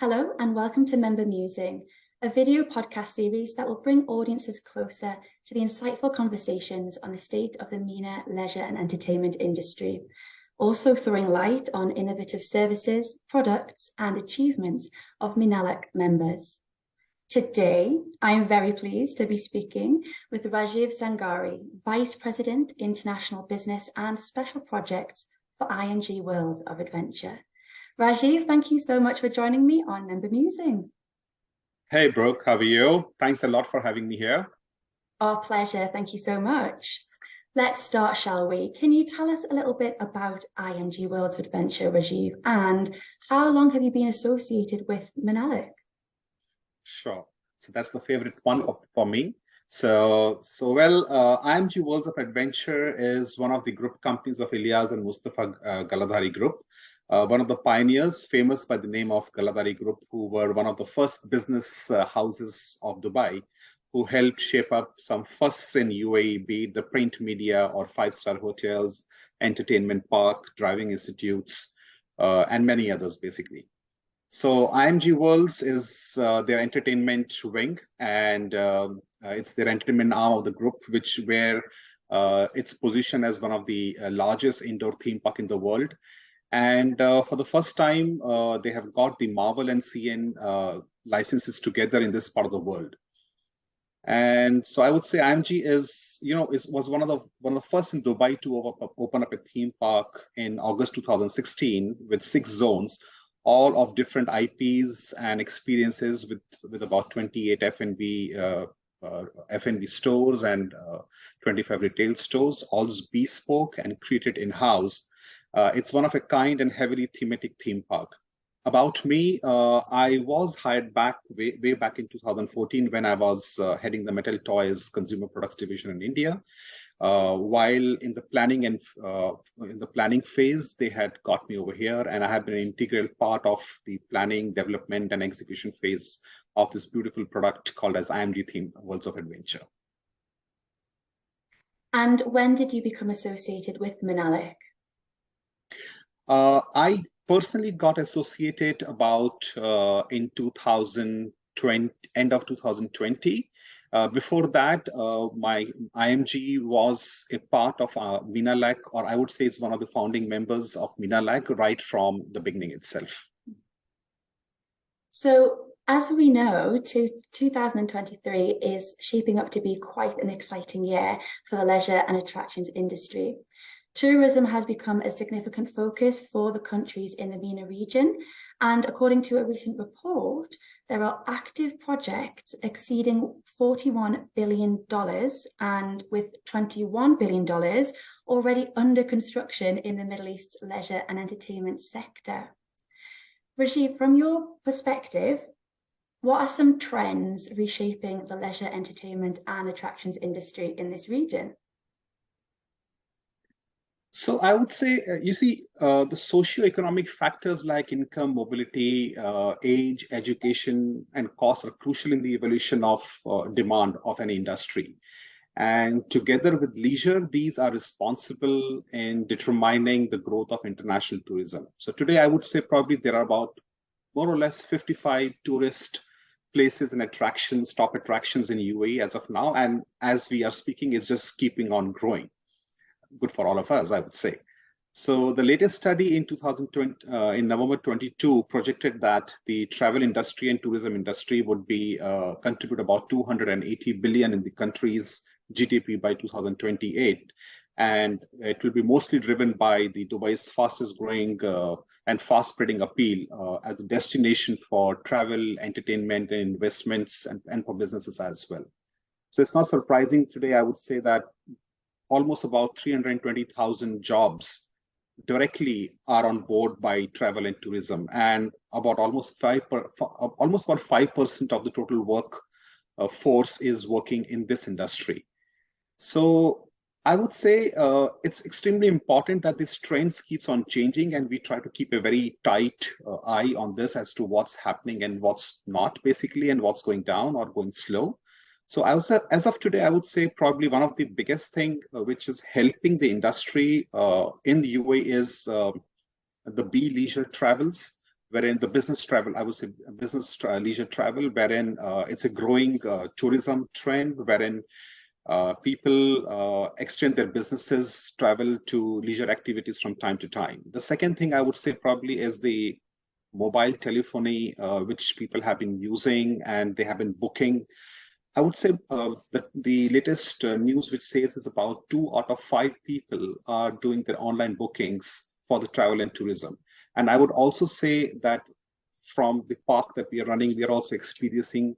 Hello and welcome to Member Musing, a video podcast series that will bring audiences closer to the insightful conversations on the state of the MENA leisure and entertainment industry, also throwing light on innovative services, products and achievements of Menalac members. Today, I am very pleased to be speaking with Rajiv Sangari, Vice President, International Business and Special Projects for IMG Worlds of Adventure. Rajiv, thank you so much for joining me on Member Musing. Hey, Brooke, how are you? Thanks a lot for having me here. Our pleasure. Thank you so much. Let's start, shall we? Can you tell us a little bit about IMG Worlds of Adventure, Rajiv, and how long have you been associated with Menalac? Sure. So that's the favorite one for me. IMG Worlds of Adventure is one of the group companies of Ilyas and Mustafa Galadhari Group. One of the pioneers, famous by the name of Galadhari Group, who were one of the first business houses of Dubai, who helped shape up some firsts in UAE, be it the print media or five-star hotels, entertainment park, driving institutes, and many others, basically. So IMG Worlds is their entertainment wing, and it's their entertainment arm of the group, where it's positioned as one of the largest indoor theme park in the world. And for the first time, they have got the Marvel and CN licenses together in this part of the world. And so I would say IMG was one of the first in Dubai to open up a theme park in August 2016 with 6 zones, all of different IPs and experiences with about 28 F&B stores and 25 retail stores, all bespoke and created in-house. It's one of a kind and heavily thematic theme park. About me, I was hired way back in 2014 when I was heading the Metal Toys Consumer Products Division in India. While in the planning phase, they had got me over here, and I have been an integral part of the planning, development, and execution phase of this beautiful product called as IMG Worlds of Adventure. And when did you become associated with Menalac? I personally got associated about in 2020, end of 2020. Before that, my IMG was a part of Menalac, or I would say it's one of the founding members of Menalac right from the beginning itself. So, as we know, 2023 is shaping up to be quite an exciting year for the leisure and attractions industry. Tourism has become a significant focus for the countries in the MENA region, and according to a recent report, there are active projects exceeding $41 billion and with $21 billion already under construction in the Middle East's leisure and entertainment sector. Rajiv, from your perspective, what are some trends reshaping the leisure, entertainment and attractions industry in this region? So I would say, the socio-economic factors like income, mobility, age, education, and cost are crucial in the evolution of demand of any industry. And together with leisure, these are responsible in determining the growth of international tourism. So today, I would say probably there are about more or less 55 tourist places and attractions, top attractions in UAE as of now. And as we are speaking, it's just keeping on growing. Good for all of us, I would say. So the latest study in 2020, in November 22, projected that the travel industry and tourism industry would be contribute about 280 billion in the country's GDP by 2028, and it will be mostly driven by the Dubai's fastest growing and fast spreading appeal as a destination for travel, entertainment, and investments, and for businesses as well. So it's not surprising today, I would say, that almost about 320,000 jobs directly are on board by travel and tourism, and about almost 5% of the total work force is working in this industry. So I would say it's extremely important that this trends keeps on changing, and we try to keep a very tight eye on this as to what's happening and what's not, basically, and what's going down or going slow. So as of today, I would say probably one of the biggest thing which is helping the industry in the UAE is the leisure travels. wherein the business travel, I would say business leisure travel, wherein it's a growing tourism trend, wherein people extend their businesses, travel to leisure activities from time to time. The second thing I would say probably is the mobile telephony, which people have been using and they have been booking. I would say that the latest news which says is about 2 out of 5 people are doing their online bookings for the travel and tourism. And I would also say that from the park that we are running, we are also experiencing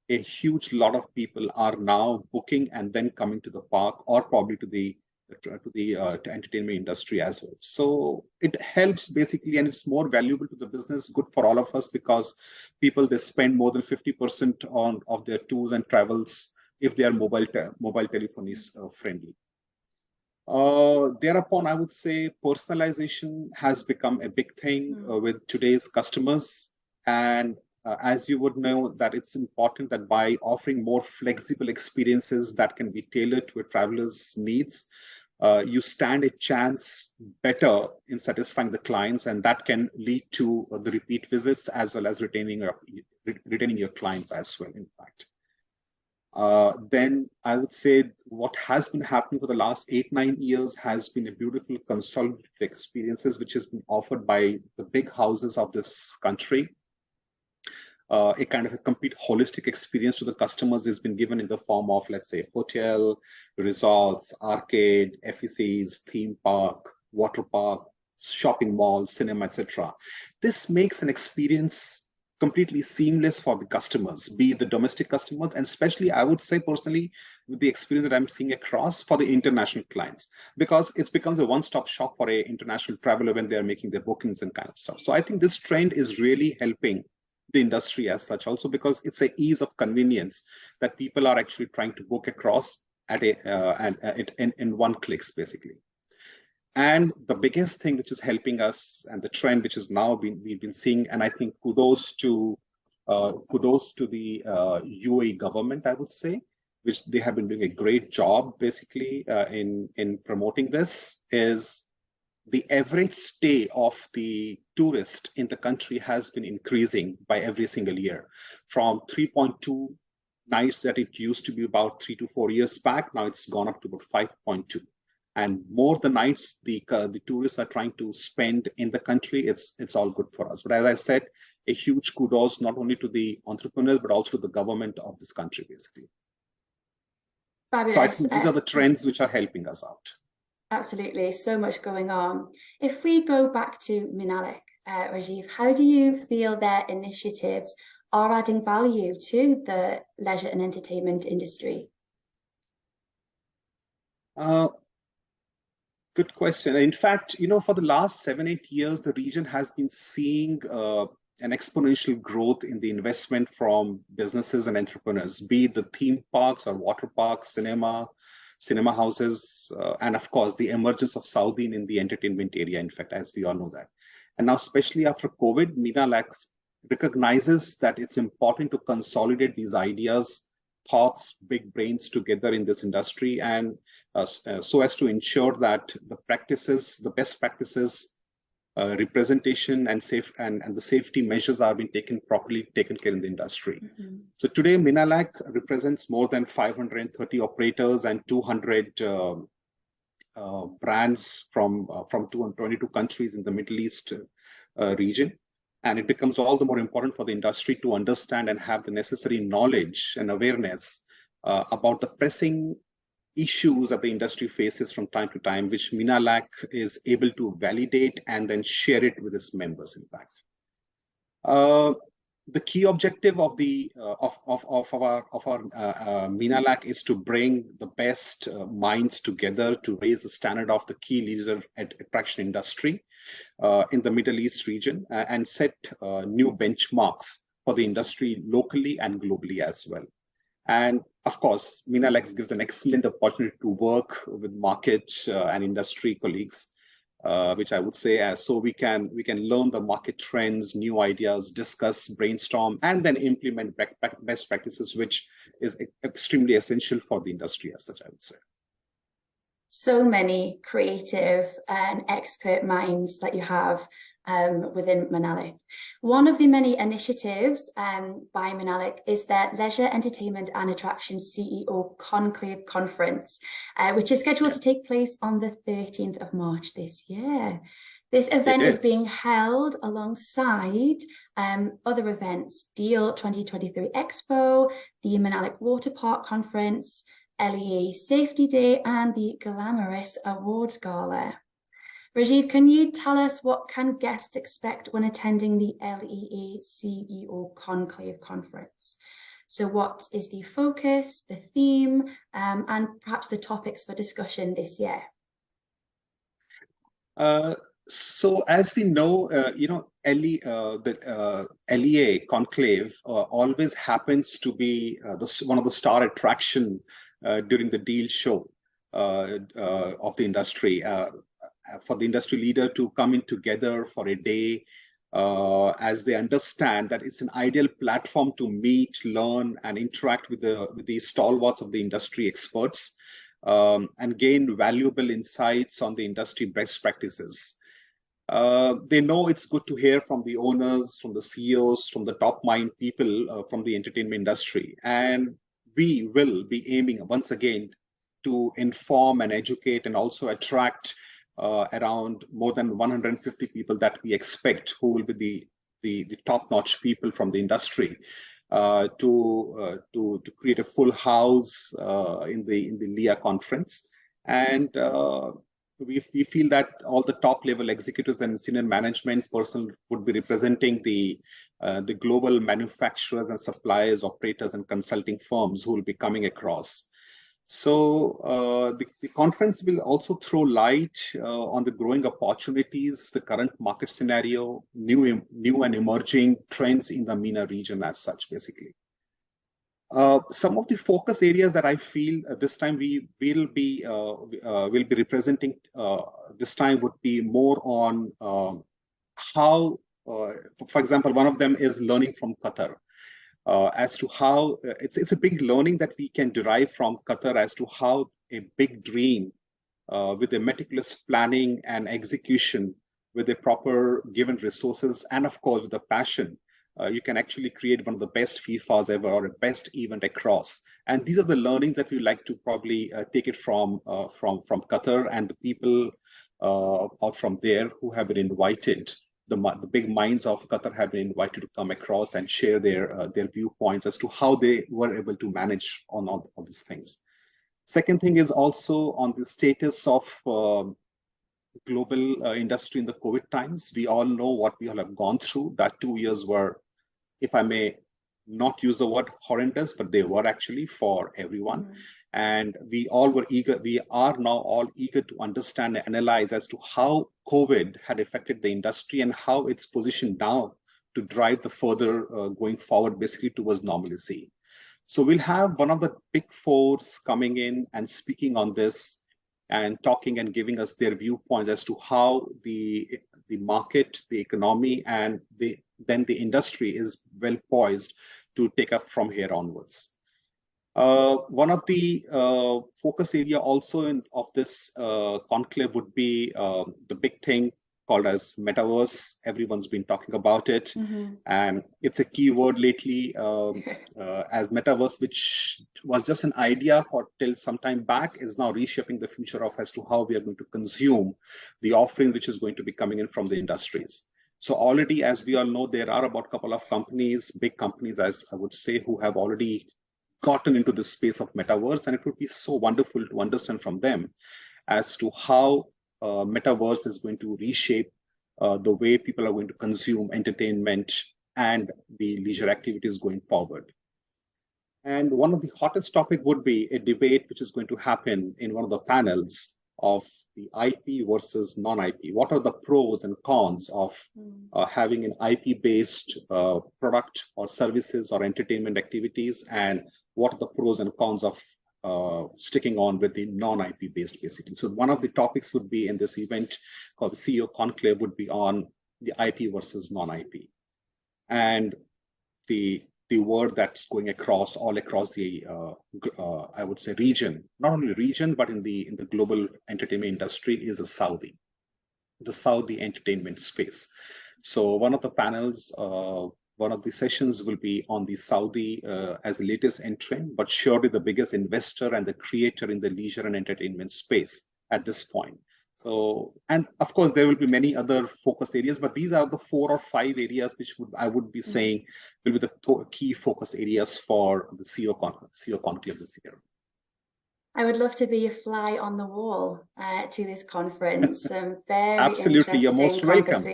a huge lot of people are now booking and then coming to the park or probably to the to entertainment industry as well. So it helps basically, and it's more valuable to the business, good for all of us, because people, they spend more than 50% on of their tours and travels if they are mobile telephony friendly. Thereupon, I would say personalization has become a big thing with today's customers. And as you would know, that it's important that by offering more flexible experiences that can be tailored to a traveler's needs, you stand a chance better in satisfying the clients, and that can lead to the repeat visits as well as retaining your clients as well, in fact. Then I would say what has been happening for the last 8-9 years has been a beautiful consolidated experiences which has been offered by the big houses of this country. A kind of a complete holistic experience to the customers has been given in the form of, let's say, hotel, resorts, arcade, FECs, theme park, water park, shopping malls, cinema, etc. This makes an experience completely seamless for the customers, be it the domestic customers, and especially, I would say personally, with the experience that I'm seeing across for the international clients, because it becomes a one-stop shop for an international traveler when they're making their bookings and kind of stuff. So I think this trend is really helping the industry as such, also because it's an ease of convenience that people are actually trying to book across at in one clicks basically. And the biggest thing which is helping us, and the trend which is now we've been seeing, and I think kudos to the UAE government, I would say, which they have been doing a great job basically in promoting this, is the average stay of the tourist in the country has been increasing by every single year, from 3.2 nights that it used to be about 3 to 4 years back. Now it's gone up to about 5.2. And more the nights the tourists are trying to spend in the country, it's all good for us. But as I said, a huge kudos not only to the entrepreneurs, but also to the government of this country, basically. Fabulous. So I think these are the trends which are helping us out. Absolutely, so much going on. If we go back to Menalac, Rajiv, how do you feel their initiatives are adding value to the leisure and entertainment industry? Good question. In fact, for the last 7-8 years, the region has been seeing an exponential growth in the investment from businesses and entrepreneurs, be it the theme parks or water parks, cinema houses, and of course, the emergence of Saudi in the entertainment area, in fact, as we all know that. And now, especially after COVID, Menalac recognizes that it's important to consolidate these ideas, thoughts, big brains together in this industry, and so as to ensure that the best practices, representation and the safety measures are being properly taken care in the industry. Mm-hmm. So today, Menalac represents more than 530 operators and 200 brands from 222 countries in the Middle East region. And it becomes all the more important for the industry to understand and have the necessary knowledge and awareness about the pressing issues that the industry faces from time to time, which Menalac is able to validate and then share it with its members, in fact. The key objective of our Menalac is to bring the best minds together to raise the standard of the key leisure attraction industry in the Middle East region and set new benchmarks for the industry locally and globally as well. And of course, Menalac gives an excellent opportunity to work with market and industry colleagues, which I would say so we can learn the market trends, new ideas, discuss, brainstorm, and then implement best practices, which is extremely essential for the industry as such, I would say. So many creative and expert minds that you have within Menalac. One of the many initiatives by Menalac is their Leisure, Entertainment and Attractions CEO Conclave Conference, which is scheduled to take place on the 13th of March this year. This event is being held alongside other events, Deal 2023 Expo, the Menalac Water Park Conference, LEA Safety Day, and the Glamorous Awards Gala. Rajiv, can you tell us what can guests expect when attending the LEA CEO Conclave Conference? So what is the focus, the theme, and perhaps the topics for discussion this year? So as we know, the LEA Conclave always happens to be one of the star attraction during the deal show of the industry. For the industry leader to come in together for a day, as they understand that it's an ideal platform to meet, learn, and interact with the stalwarts of the industry experts, and gain valuable insights on the industry best practices. They know it's good to hear from the owners, from the CEOs, from the top mind people from the entertainment industry. And we will be aiming once again to inform and educate and also attract around more than 150 people that we expect who will be the top-notch people from the industry to create a full house in the LEA conference. And we feel that all the top-level executives and senior management personnel would be representing the global manufacturers and suppliers, operators, and consulting firms who will be coming across. So the conference will also throw light on the growing opportunities, the current market scenario, new and emerging trends in the MENA region as such, basically. Some of the focus areas that I feel this time we will be representing this time would be more on how, for example, one of them is learning from Qatar. As to how it's a big learning that we can derive from Qatar as to how a big dream with a meticulous planning and execution with a proper given resources and of course with a passion, you can actually create one of the best FIFAs ever or a best event across. And these are the learnings that we like to probably take it from Qatar and the people out from there who have been invited. The big minds of Qatar have been invited to come across and share their viewpoints as to how they were able to manage on all these things. Second thing is also on the status of global industry in the COVID times. We all know what we all have gone through. That 2 years were, if I may not use the word horrendous, but they were actually for everyone. Mm-hmm. And we are now all eager to understand and analyze as to how COVID had affected the industry and how it's positioned now to drive the further going forward, basically towards normalcy. So we'll have one of the big fours coming in and speaking on this and talking and giving us their viewpoints as to how the market, the economy, and then the industry is well poised to take up from here onwards. One of the focus area also of this conclave would be the big thing called as metaverse. Everyone's been talking about it, mm-hmm. and it's a key word lately as metaverse, which was just an idea for till some time back, is now reshaping the future of as to how we are going to consume the offering which is going to be coming in from the industries. So already, as we all know, there are about a couple of companies, big companies, as I would say, who have already gotten into the space of metaverse, and it would be so wonderful to understand from them as to how metaverse is going to reshape the way people are going to consume entertainment and the leisure activities going forward. And one of the hottest topic would be a debate which is going to happen in one of the panels of the IP versus non-IP. What are the pros and cons of having an IP-based product or services or entertainment activities, and what are the pros and cons of sticking on with the non-IP based, basically. So one of the topics would be in this event called the CEO Conclave would be on the IP versus non-IP. And the word that's going across all across the I would say region, not only region, but in the global entertainment industry is a Saudi. the Saudi entertainment space. So one of the panels, one of the sessions will be on the Saudi as the latest entrant, but surely the biggest investor and the creator in the leisure and entertainment space at this point. So, and of course, there will be many other focused areas, but these are the 4 or 5 areas which I would be saying will be the key focus areas for the CEO Conclave this year. I would love to be a fly on the wall to this conference. Very Absolutely, you're most welcome.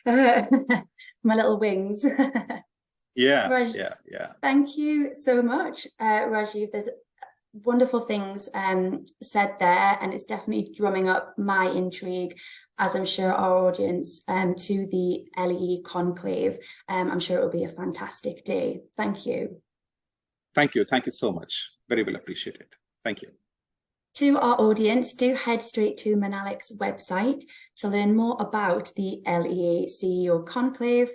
My little wings. Yeah, Raj, yeah. Thank you so much, Rajiv. There's wonderful things said there, and it's definitely drumming up my intrigue, as I'm sure our audience, to the LEA Conclave. I'm sure it will be a fantastic day. Thank you. Thank you. Thank you so much. Very well appreciated. Thank you. To our audience, do head straight to Menalac's website to learn more about the LEA CEO Conclave,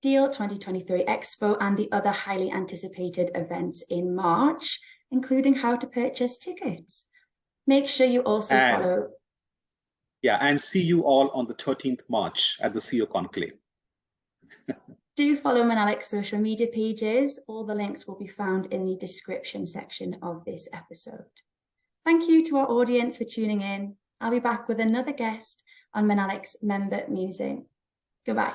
Deal 2023 Expo, and the other highly anticipated events in March, including how to purchase tickets. Make sure you also follow. Yeah, and see you all on the 13th March at the CEO Conclave. Do follow Menalac's social media pages. All the links will be found in the description section of this episode. Thank you to our audience for tuning in. I'll be back with another guest on Menalac's member Musing. Goodbye.